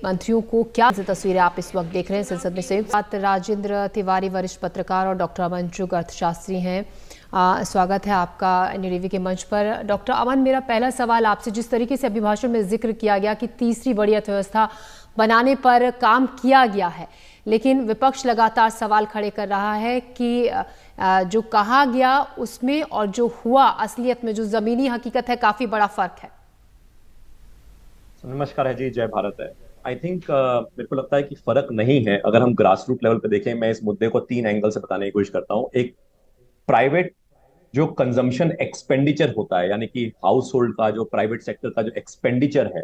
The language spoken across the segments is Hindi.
मंत्रियों को क्या तस्वीरें आप इस वक्त देख रहे हैं संसद में संयुक्त राजेंद्र तिवारी वरिष्ठ पत्रकार और डॉक्टर अमन चुग अर्थशास्त्री हैं। स्वागत है आपका एनडीटीवी के मंच पर। डॉक्टर अमन, मेरा पहला सवाल आपसे, जिस तरीके से अभिभाषण में जिक्र किया गया कि तीसरी बड़ी अर्थव्यवस्था बनाने पर काम किया गया है, लेकिन विपक्ष लगातार सवाल खड़े कर रहा है कि जो कहा गया उसमें और जो हुआ असलियत में, जो जमीनी हकीकत है, काफी बड़ा फर्क है। नमस्कार है जी, जय भारत है। आई थिंक मेरे को लगता है कि फर्क नहीं है। अगर हम ग्रास रूट लेवल पे देखें, मैं इस मुद्दे को 3 एंगल से बताने की कोशिश करता हूँ। एक, प्राइवेट जो कंजम्पशन एक्सपेंडिचर होता है, यानी कि हाउस होल्ड का जो प्राइवेट सेक्टर का जो एक्सपेंडिचर है,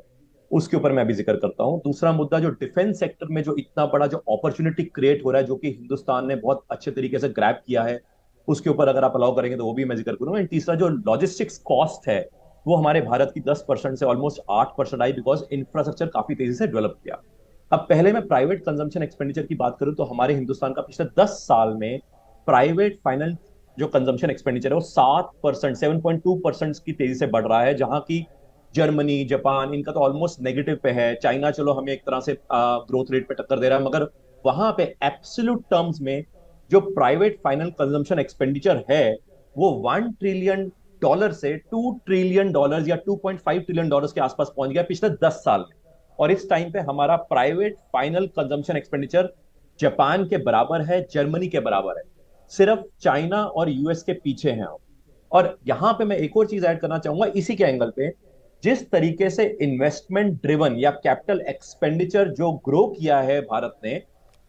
उसके ऊपर मैं अभी जिक्र करता हूँ। दूसरा मुद्दा, जो डिफेंस सेक्टर में जो इतना बड़ा जो अपॉर्चुनिटी क्रिएट हो रहा है, जो कि हिंदुस्तान ने बहुत अच्छे तरीके से ग्रैब किया है, उसके ऊपर अगर आप अलाउ करेंगे तो वो भी मैं जिक्र करूंगा। तीसरा, जो लॉजिस्टिक्स कॉस्ट है, वो हमारे भारत की 10% से ऑलमोस्ट 8% आई, बिकॉज इंफ्रास्ट्रक्चर काफी तेजी से डेवलप किया। अब पहले मैं प्राइवेट कंजम्पशन एक्सपेंडिचर की बात करूं तो हमारे हिंदुस्तान का पिछले 10 साल में प्राइवेट फाइनेंस जो कंजम्पशन एक्सपेंडिचर है वो 7%, 7.2% की तेजी से बढ़ रहा है। जहां की जर्मनी, जापान, इनका तो ऑलमोस्ट नेगेटिव पे है। चाइना चलो हमें एक तरह से ग्रोथ रेट पे टक्कर दे रहा है, मगर वहां पे एब्सोल्यूट टर्म्स में जो प्राइवेट फाइनल कंजम्पशन एक्सपेंडिचर है वो $1 ट्रिलियन से $2 ट्रिलियन या $2.5 ट्रिलियन के आसपास पहुंच गया पिछले 10 साल में। और इस टाइम पे हमारा private final consumption expenditure Japan के बराबर है, जर्मनी के बराबर है, सिर्फ चाइना और यूएस के पीछे हैं। और यहां पे मैं एक और चीज ऐड करना चाहूंगा इसी के एंगल पे। जिस तरीके से इन्वेस्टमेंट ड्रिवन या कैपिटल एक्सपेंडिचर जो ग्रो किया है भारत ने,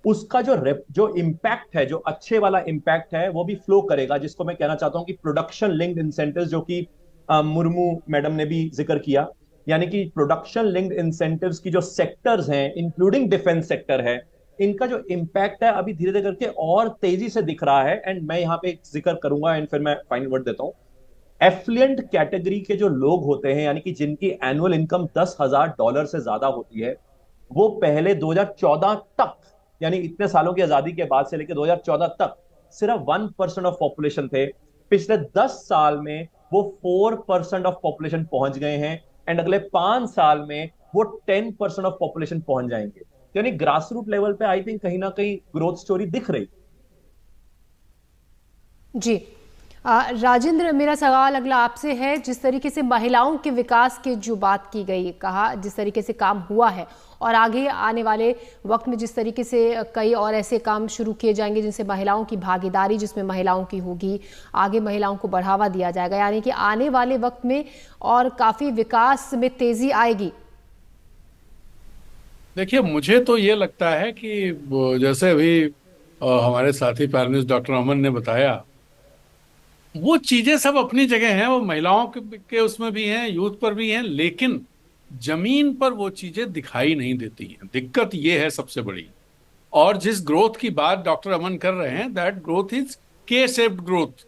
उसका जो इम्पैक्ट है, जो अच्छे वाला इम्पैक्ट है, वो भी फ्लो करेगा, जिसको मैं कहना चाहता हूं कि प्रोडक्शन लिंक्ड इंसेंटिव्स, जो कि मुर्मू मैडम ने भी जिक्र किया। यानी कि प्रोडक्शन लिंक्ड इंसेंटिव्स की जो सेक्टर्स हैं, इंक्लूडिंग डिफेंस सेक्टर है, इनका जो इम्पैक्ट है अभी धीरे धीरे करके और तेजी से दिख रहा है। एंड मैं यहाँ पे एक जिक्र करूंगा एंड फिर मैं फाइनल वर्ड देता हूं। एफ्लुएंट कैटेगरी के जो लोग होते हैं, यानी कि जिनकी एनुअल इनकम $10,000 से ज्यादा होती है, वो पहले 2014 तक, यानी इतने सालों की आजादी के बाद से लेकर 2014 तक सिर्फ 1% ऑफ पॉपुलेशन थे। पिछले 10 साल में वो 4% ऑफ पॉपुलेशन पहुंच गए हैं एंड अगले 5 साल में वो 10% ऑफ पॉपुलेशन पहुंच जाएंगे। यानी ग्रास रूट लेवल पे आई थिंक कहीं ना कहीं ग्रोथ स्टोरी दिख रही। जी राजेंद्र, मेरा सवाल अगला आपसे है। जिस तरीके से महिलाओं के विकास की जो बात की गई, कहा जिस तरीके से काम हुआ है और आगे आने वाले वक्त में जिस तरीके से कई और ऐसे काम शुरू किए जाएंगे जिनसे महिलाओं की भागीदारी, जिसमें महिलाओं की होगी, आगे महिलाओं को बढ़ावा दिया जाएगा, यानी कि आने वाले वक्त में और काफी विकास में तेजी आएगी। देखिए, मुझे तो ये लगता है कि जैसे अभी हमारे साथी पैनलिस्ट डॉक्टर अमन ने बताया, वो चीजें सब अपनी जगह हैं। वो महिलाओं के उसमें भी हैं, यूथ पर भी हैं, लेकिन जमीन पर वो चीजें दिखाई नहीं देती हैं। दिक्कत ये है सबसे बड़ी। और जिस ग्रोथ की बात डॉक्टर अमन कर रहे हैं, that growth is K shaped growth.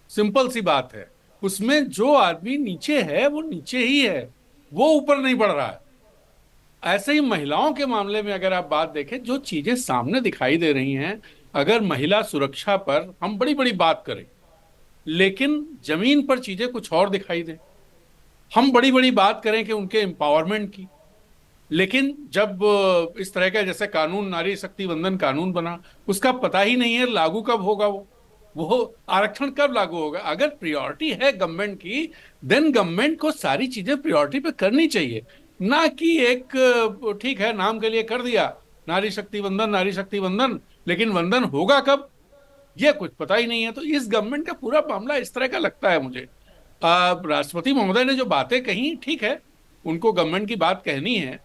Simple सी बात है। उसमें जो आदमी नीचे है वो नीचे ही है, वो ऊपर नहीं बढ़ रहा है। ऐसे ही महिलाओं के मामले में अगर आप बात देखें, जो चीजें सामने दिखाई दे रही हैं, अगर महिला सुरक्षा पर हम बड़ी बड़ी बात करें, लेकिन जमीन पर चीजें कुछ और दिखाई दे। हम बड़ी बड़ी बात करें कि उनके एम्पावरमेंट की, लेकिन जब इस तरह का जैसे कानून, नारी शक्ति वंदन कानून बना, उसका पता ही नहीं है लागू कब होगा। वो आरक्षण कब लागू होगा। अगर प्रायोरिटी है गवर्नमेंट की, देन गवर्नमेंट को सारी चीजें प्रायोरिटी पे करनी चाहिए, ना कि एक ठीक है नाम के लिए कर दिया नारी शक्ति वंदन, नारी शक्ति वंदन, लेकिन वंदन होगा कब ये कुछ पता ही नहीं है। तो इस गवर्नमेंट का पूरा मामला इस तरह का लगता है मुझे। राष्ट्रपति महोदय ने जो बातें कही, ठीक है, उनको गवर्नमेंट की बात कहनी है,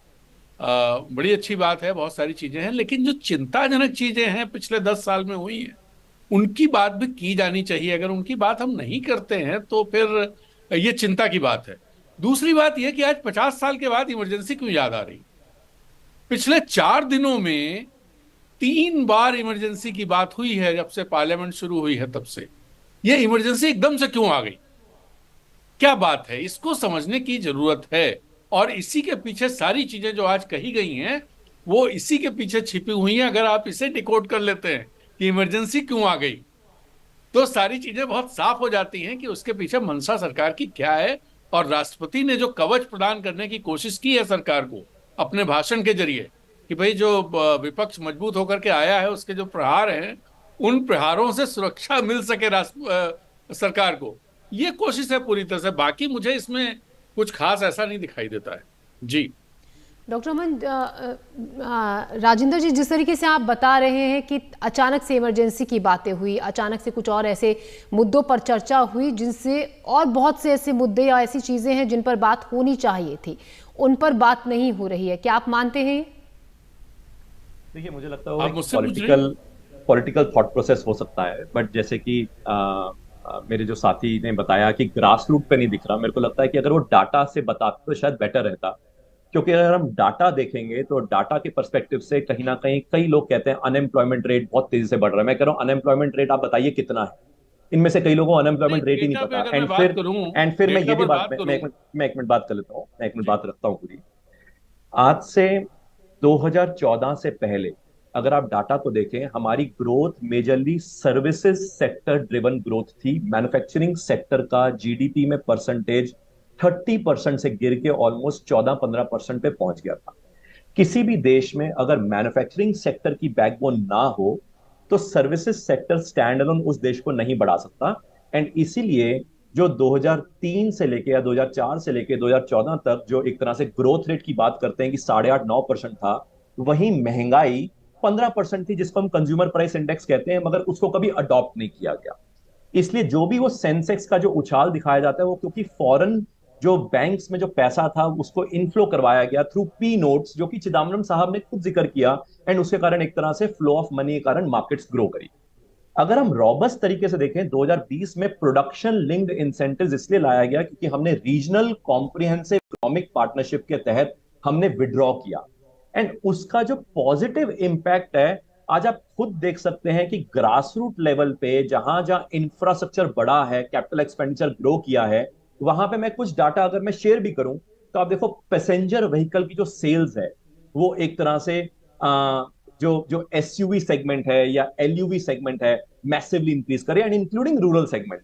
बड़ी अच्छी बात है, बहुत सारी चीजें हैं, लेकिन जो चिंताजनक चीजें हैं पिछले 10 साल में हुई हैं, उनकी बात भी की जानी चाहिए। अगर उनकी बात हम नहीं करते हैं तो फिर ये चिंता की बात है। दूसरी बात यह कि आज 50 साल के बाद इमरजेंसी क्यों याद आ रही। पिछले 4 दिनों में 3 बार इमरजेंसी की बात हुई है, जब से पार्लियामेंट शुरू हुई है तब से। ये इमरजेंसी एकदम से क्यों आ गई, क्या बात है, इसको समझने की जरूरत है। और इसी के पीछे सारी चीजें जो आज कही गई हैं, वो इसी के पीछे छिपी हुई हैं। अगर आप इसे डिकोड कर लेते हैं कि इमरजेंसी क्यों आ गई, तो सारी चीजें बहुत साफ हो जाती हैं कि उसके पीछे मंशा सरकार की क्या है। और राष्ट्रपति ने जो कवच प्रदान करने की कोशिश की है सरकार को, अपने भाषण के जरिए कि भाई जो विपक्ष मजबूत होकर के आया है उसके जो प्रहार हैं उन प्रहारों से सुरक्षा मिल सके राष्ट्र सरकार को, ये कोशिश है पूरी तरह से। बाकी मुझे इसमें कुछ खास ऐसा नहीं दिखाई देता है। जी डॉक्टर अमन, राजेंद्र जी, जिस तरीके से आप बता रहे हैं कि अचानक से इमरजेंसी की बातें हुई, अचानक से कुछ और ऐसे मुद्दों पर चर्चा हुई जिनसे, और बहुत से ऐसे मुद्दे या ऐसी चीजें हैं जिन पर बात होनी चाहिए थी, उन पर बात नहीं हो रही है, क्या आप मानते हैं? देखिए, मुझे लगता आप है मुझसे पूछ रहे हैं? पॉलिटिकल थॉट प्रोसेस हो सकता है, बट जैसे कि मेरे जो साथी ने बताया कि ग्रास रूट पे नहीं दिख रहा, मेरे को लगता है कि अगर वो डाटा से बताते तो शायद बेटर रहता। क्योंकि अगर हम डाटा देखेंगे तो डाटा के पर्सपेक्टिव से कहीं ना कहीं कई लोग कहते हैं अनएम्प्लॉयमेंट रेट बहुत तेजी से बढ़ रहा है। मैं कह रहा हूँ अनएम्प्लॉयमेंट रेट आप बताइए कितना है। इनमें से कई लोगों को नहीं, अनएम्प्लॉयमेंट रेट ही नहीं डेटा पे पता। अगर मैं बात करूं, एंड फिर मैं डेटा ये भी पर बात बात मैं करूं। मैं एक मिनट बात कर लेता हूँ, मैं एक मिनट जी बात रखता हूँ पूरी। आज से 2014 से पहले अगर आप डाटा को देखें, हमारी growth majorly services sector driven growth थी। मैन्युफैक्चरिंग सेक्टर का जीडीपी में परसेंटेज 30% से गिर के ऑलमोस्ट 14-15% पे पहुंच गया था। किसी भी देश में अगर मैन्युफैक्चरिंग सेक्टर की बैकबोन ना हो तो सर्विसेज सेक्टर स्टैंड अलोन उस देश को नहीं बढ़ा सकता। एंड इसीलिए जो 2003 से लेके या 2004 से लेके 2014 तक जो एक तरह से ग्रोथ रेट की बात करते हैं कि 8.5-9% था, वही महंगाई 15% थी, जिसको हम कंज्यूमर प्राइस इंडेक्स कहते हैं, मगर उसको कभी अडॉप्ट नहीं किया गया। इसलिए जो भी वो सेंसेक्स का जो उछाल दिखाया जाता है वो क्योंकि फॉरेन जो बैंक्स में जो पैसा था उसको इनफ्लो करवाया गया थ्रू पी नोट्स, जो कि चिदम्बरम साहब ने खुद जिक्र किया। एंड उसके कारण एक तरह से फ्लो ऑफ मनी के कारण मार्केट्स ग्रो करी। अगर हम रॉबस्ट तरीके से देखें, 2020 में प्रोडक्शन लिंक्ड इंसेंटिव्स इसलिए लाया गया क्योंकि हमने रीजनल कॉम्प्रिहेंसिव इकोनॉमिक पार्टनरशिप के तहत हमने विड्रॉ किया। एंड उसका जो पॉजिटिव इंपैक्ट है, आज आप खुद देख सकते हैं कि ग्रास रूट लेवल पे जहां जहां इंफ्रास्ट्रक्चर बड़ा है, कैपिटल एक्सपेंडिचर ग्रो किया है, वहां पे मैं कुछ डाटा अगर मैं शेयर भी करूं तो आप देखो पैसेंजर व्हीकल की जो सेल्स है वो एक तरह से जो जो एसयूवी सेगमेंट है या एलयूवी सेगमेंट है मैसिवली इंक्रीज करे, and including rural segment.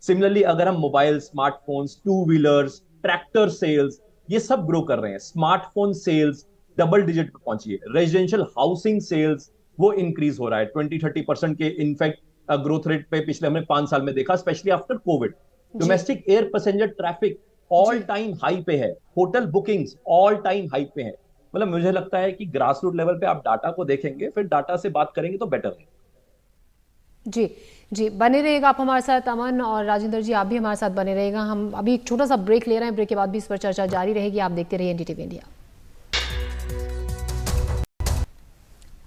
Similarly अगर हम mobile, smartphones, two wheelers, tractor sales, ये सब ग्रो कर रहे हैं। स्मार्टफोन सेल्स डबल डिजिट पे पहुंची है। रेजिडेंशियल हाउसिंग सेल्स वो इंक्रीज हो रहा है 20-30% के इनफैक्ट ग्रोथ रेट पे पिछले हमने 5 साल में देखा, specially after Covid. The domestic air passenger traffic all the time high पे है। Hotel bookings all time high पे है। मतलब मुझे लगता है कि ग्रास रूट लेवल पे आप डाटा को देखेंगे, फिर डाटा से बात करेंगे तो बेटर है। जी जी, बने रहिएगा आप हमारे साथ। अमन और राजेंद्र जी, आप भी हमारे साथ बने रहिएगा। हम अभी एक छोटा सा ब्रेक ले रहे हैं, ब्रेक के बाद भी इस पर चर्चा जारी रहेगी। आप देखते रहिए एनडीटीवी इंडिया।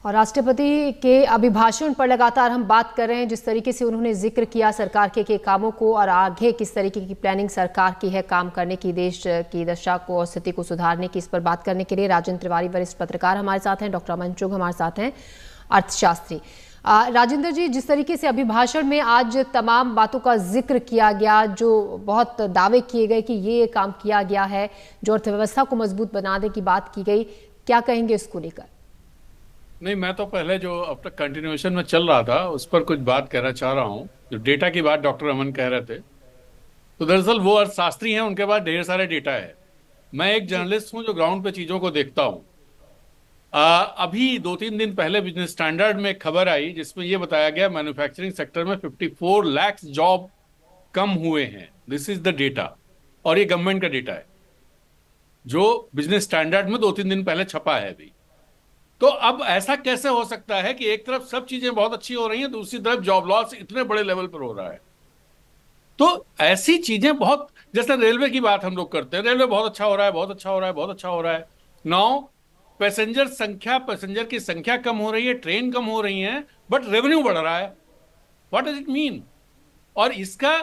और राष्ट्रपति के अभिभाषण पर लगातार हम बात कर रहे हैं, जिस तरीके से उन्होंने जिक्र किया सरकार के कामों को और आगे किस तरीके की प्लानिंग सरकार की है काम करने की, देश की दशा को और स्थिति को सुधारने की। इस पर बात करने के लिए राजेंद्र तिवारी वरिष्ठ पत्रकार हमारे साथ हैं, डॉक्टर अमन चुग हमारे साथ हैं, अर्थशास्त्री। राजेंद्र जी, जिस तरीके से अभिभाषण में आज तमाम बातों का जिक्र किया गया, जो बहुत दावे किए गए कि ये काम किया गया है, जो अर्थव्यवस्था को मजबूत बनाने की बात की गई, क्या कहेंगे इसको लेकर? नहीं, मैं तो पहले जो अब तक कंटिन्यूएशन में चल रहा था उस पर कुछ बात कहना चाह रहा हूँ। जो डेटा की बात डॉक्टर अमन कह रहे थे, तो दरअसल वो अर्थशास्त्री हैं, उनके पास ढेर सारे डेटा है। मैं एक जी जर्नलिस्ट हूँ जो ग्राउंड पे चीजों को देखता हूँ। अभी 2-3 दिन पहले बिजनेस स्टैंडर्ड में एक खबर आई जिसमें यह बताया गया मैन्युफैक्चरिंग सेक्टर में 54 लाख जॉब कम हुए हैं। दिस इज द डेटा, और ये गवर्नमेंट का डेटा है जो बिजनेस स्टैंडर्ड में 2-3 दिन पहले छपा है अभी। तो अब ऐसा कैसे हो सकता है कि एक तरफ सब चीजें बहुत अच्छी हो रही हैं, दूसरी तरफ जॉब लॉस इतने बड़े लेवल पर हो रहा है? तो ऐसी चीजें बहुत, जैसे रेलवे की बात हम लोग करते हैं, रेलवे बहुत अच्छा हो रहा है, बहुत अच्छा हो रहा है, बहुत अच्छा हो रहा है। नाउ पैसेंजर की संख्या कम हो रही है, ट्रेन कम हो रही है, बट रेवेन्यू बढ़ रहा है। What does it mean? और इसका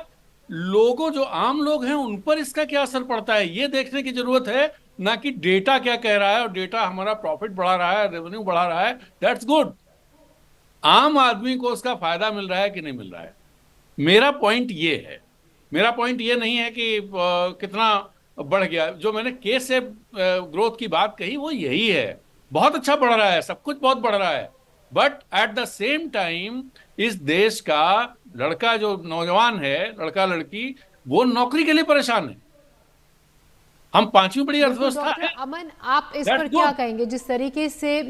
लोगों, जो आम लोग हैं, उन पर इसका क्या असर पड़ता है, ये देखने की जरूरत है। ना कि डेटा क्या कह रहा है, और डेटा हमारा प्रॉफिट बढ़ा रहा है, रेवेन्यू बढ़ा रहा है, दैट्स गुड। आम आदमी को उसका फायदा मिल रहा है कि नहीं मिल रहा है? मेरा पॉइंट ये है। मेरा पॉइंट ये नहीं है कि कितना बढ़ गया। जो मैंने के से ग्रोथ की बात कही वो यही है, बहुत अच्छा बढ़ रहा है, सब कुछ बहुत बढ़ रहा है, but at the same time इस देश का लड़का, जो नौजवान है, लड़का लड़की, वो नौकरी के लिए परेशान है। हम पांचवी बड़ी बिल्कुल अर्थव्यवस्था डॉक्टर है। अमन, आप इस That's पर क्या good. कहेंगे जिस तरीके से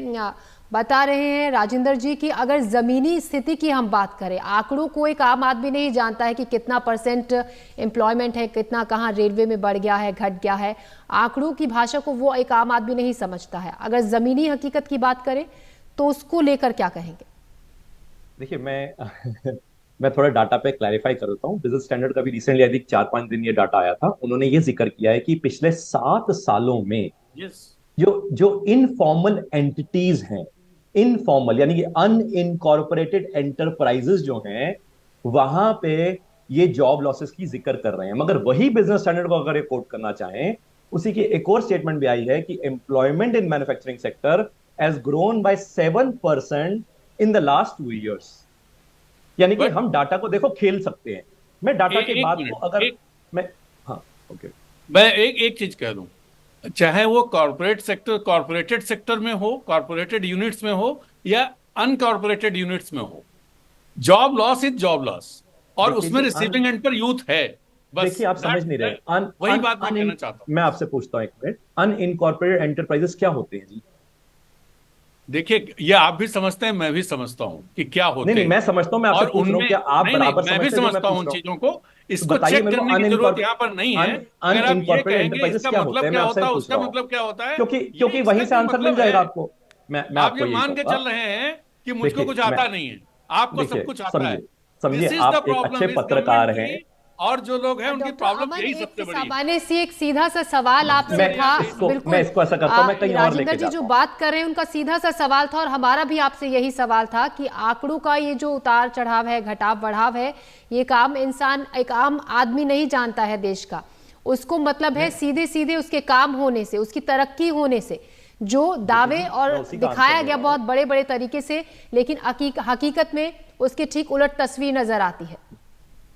बता रहे हैं राजेंद्र जी कि अगर जमीनी स्थिति की हम बात करें, आंकड़ों को एक आम आदमी नहीं जानता है कि कितना परसेंट एम्प्लॉयमेंट है, कितना कहाँ रेलवे में बढ़ गया है, घट गया है। आंकड़ों की भाषा को वो एक आम आदमी नहीं समझता है। अगर जमीनी हकीकत की बात करें तो उसको लेकर क्या कहेंगे? देखिए, मैं थोड़ा डाटा पे क्लैरिफाई कर देता हूँ। बिजनेस स्टैंडर्ड का भी रिसेंटली आई थिंक 4-5 दिन ये डाटा आया था। उन्होंने ये जिक्र किया है कि पिछले 7 सालों में यस, जो जो इनफॉर्मल एंटिटीज हैं, इनफॉर्मल यानी कि अनइनकॉर्पोरेटेड एंटरप्राइजेस जो हैं, वहां पे ये जॉब लॉसेस की जिक्र कर रहे हैं। मगर वही बिजनेस स्टैंडर्ड को अगर ये कोट करना चाहें, उसी की एक और स्टेटमेंट भी आई है कि employment in manufacturing sector has grown by 7% in the last 2 years। यानी कि बट हम डाटा को देखो खेल सकते हैं। मैं डाटा के एक बाद मिनट, को अगर एक मैं हाँ, ओके, मैं एक चीज कह दूं, चाहे वो कॉर्पोरेट सेक्टर, कॉर्पोरेटेड सेक्टर में हो, कॉर्पोरेटेड यूनिट्स में हो, या अनकॉर्पोरेटेड यूनिट्स में हो, job loss is job loss, और देखिए उसमें जी, रिसीविंग एंड पर यूथ है। बस देखिए आप समझ नहीं रहे। वही बात मैं कहना चाहता हूँ। मैं आपसे पूछता हूँ एक मिनट, अनइनकॉर्पोरेटेड एंटरप्राइजेस क्या होते हैं जी? देखिए, ये आप भी समझते हैं, मैं भी समझता हूँ कि क्या नहीं होते नहीं, हैं, मैं समझता हूँ, मैं आपसे और पूछ रहा हूँ उनमें क्या आप नहीं नहीं, बराबर मैं भी समझते हैं जो मैं समझता हूँ पूछ उन रहा हूँ? चीजों को। तो इसको बताइए चेक मेरे को करने की जरूरत यहाँ पर नहीं है। अगर आप ये अनइनकॉर्पोरेटेड कहेंगे एंटरप्राइजेस इसका क्या होते मतलब हैं, क्या मैं आपसे होता है, पूछ उसका रहा हूँ। मतलब क्या होता है, क्योंकि ये क्योंकि इसका वहीं से कोई आंसर मिल मतलब जाएगा है? आपको। मैं आप ये आपको यही मान के कहूंगा। चल रहे हैं कि मुझको देखिए कुछ मैं आता नहीं है, आपको सब देखिए कुछ आता है। समझिए समझिए, दिस इज द आप एक अच्छे प्रॉब्लम, इस पत्रकार गवर्नमेंट हैं। की, और जो लोग हैं उनकी डॉक्टर प्रॉब्लम अमन, यही एक सबसे बड़ी है। सामान्य सी एक सीधा सा सवाल आपसे मैं था। मैं बिल्कुल इसको ऐसा करता हूं, मैं कहीं और राजेंद्र लेके जी जो जाता हूं। बात कर रहे हैं उनका सीधा सा सवाल था, और हमारा भी आपसे यही सवाल था कि आंकड़ों का ये जो उतार चढ़ाव है, घटाव बढ़ाव है, ये काम इंसान, एक आम आदमी नहीं जानता है देश का। उसको मतलब है सीधे सीधे उसके काम होने से, उसकी तरक्की होने से, जो दावे और मैं उसी का आंसर दिखाया दे गया रहा बहुत हूं। बड़े बड़े तरीके से, लेकिन हकीकत में उसके ठीक उलट तस्वीर नजर आती है।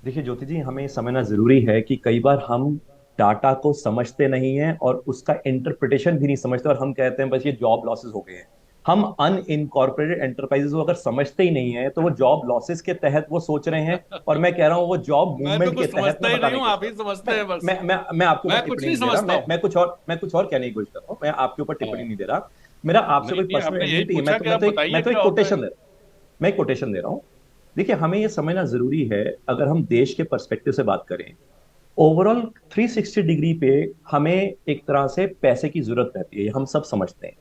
देखिए ज्योति जी, हमें समझना जरूरी है कि कई बार हम डाटा को समझते नहीं हैं और उसका इंटरप्रिटेशन भी नहीं समझते, और हम कहते हैं बस ये जॉब लॉसेस हो गए हैं। हम अनइनकॉर्पोरेटेड एंटरप्राइजेस को अगर समझते ही नहीं है तो वो जॉब लॉसेस के तहत वो सोच रहे हैं, और मैं कह रहा हूं वो जॉब मैं तो मूवमेंट के कुछ तहत समझता मैं ही नहीं बताने हूँ, की कोशिश आप कर ही रहा समझते हूं। हैं बस। मैं आपके ऊपर मैं कुछ टिप्पणी नहीं नहीं दे रहा। समझता हूँ। मैं कुछ और कहने की कोशिश कर रहा हूँ। मैं आपके ऊपर टिप्पणी हाँ, नहीं दे रहा। मेरा आपसे नहीं कोई नहीं, पर्सनल आपने यही एनमिटी है, पूछा कि आप बताइए मैं तो एक क्या होता है। कोटेशन दे रहा हूँ। मैं एक कोटेशन दे रहा हूँ। देखिए, हमें ये समझना जरूरी है, अगर हम देश के पर्सपेक्टिव से बात करें, ओवरऑल 360 डिग्री पे हमें एक तरह से पैसे की जरूरत रहती है, ये हम सब समझते हैं।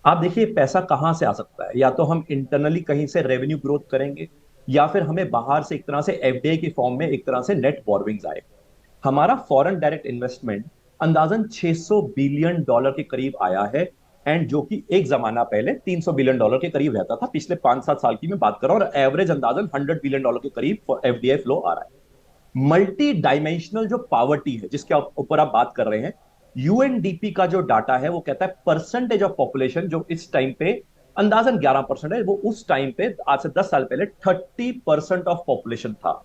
आप देखिए पैसा कहां से आ सकता है, या तो हम इंटरनली कहीं से रेवेन्यू ग्रोथ करेंगे, या फिर हमें बाहर से एक तरह से एफडीआई की फॉर्म में एक तरह से नेट बोरोविंग्स आए। हमारा फॉरेन डायरेक्ट इन्वेस्टमेंट अंदाजन $600 बिलियन के करीब आया है, एंड जो कि एक जमाना पहले $300 बिलियन के करीब रहता था। पिछले 5-7 साल की मैं बात कर रहा हूं, और एवरेज अंदाजन $100 बिलियन के करीब एफडीआई फ्लो आ रहा है। मल्टी डायमेंशनल जो पावर्टी है जिसके ऊपर आप बात कर रहे हैं, यूएनडीपी का जो डाटा है वो कहता है परसेंटेज ऑफ पॉपुलेशन जो इस टाइम पे अंदाजन 11% है, वो उस टाइम पे आज से 10 साल पहले 30% ऑफ पॉपुलेशन था।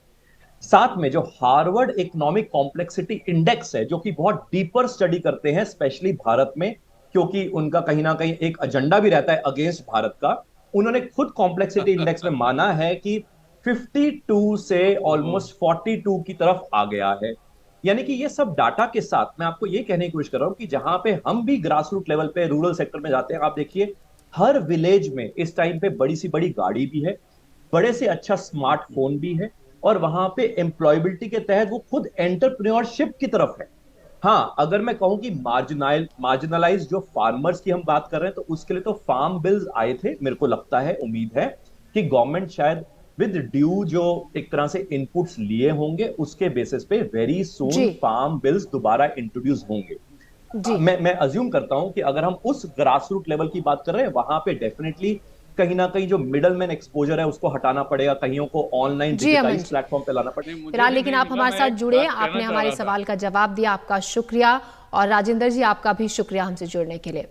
साथ में जो हार्वर्ड इकोनॉमिक कॉम्प्लेक्सिटी इंडेक्स है, जो कि बहुत डीपर स्टडी करते हैं स्पेशली भारत में, क्योंकि उनका कहीं ना कहीं एक एजेंडा भी रहता है अगेंस्ट भारत का, उन्होंने खुद कॉम्प्लेक्सिटी इंडेक्स में माना है कि 52 से ओहो, ऑलमोस्ट 42 की तरफ आ गया है। यानी कि ये सब डाटा के साथ मैं आपको ये कहने की कोशिश कर रहा हूं कि जहां पे हम भी ग्रास रूट लेवल पे रूरल सेक्टर में जाते हैं, आप देखिए हर विलेज में इस टाइम पे बड़ी सी बड़ी गाड़ी भी है, बड़े से अच्छा स्मार्टफोन भी है, और वहां पे एम्प्लॉयबिलिटी के तहत वो खुद एंटरप्रेन्योरशिप की तरफ है। हाँ, अगर मैं कहूं कि मार्जिनलाइज जो फार्मर्स की हम बात कर रहे हैं, तो उसके लिए तो फार्म बिल्स आए थे। मेरे को लगता है, उम्मीद है कि गवर्नमेंट शायद विद ड्यू जो एक तरह से इनपुट्स लिए होंगे, उसके बेसिस पे वेरी जी सून फार्म बिल्स दोबारा इंट्रोड्यूस होंगे। जी मैं अज्यूम करता हूं कि अगर हम उस ग्रास रूट लेवल की बात कर रहे हैं, वहां पे डेफिनेटली कहीं ना कहीं जो मिडल मैन एक्सपोजर है उसको हटाना पड़ेगा, कहीं को ऑनलाइन जी अमन डिजिटाइज जी, प्लेटफॉर्म पे लाना पड़ेगा। नहीं मुझे फिलहाल भी लेकिन नहीं आप मिला, हमारे मैं साथ एक जुड़े, बात कहना आपने चाह हमारे रहा था। सवाल का जवाब दिया, आपका शुक्रिया। और राजेंद्र जी, आपका भी शुक्रिया हमसे जुड़ने के लिए।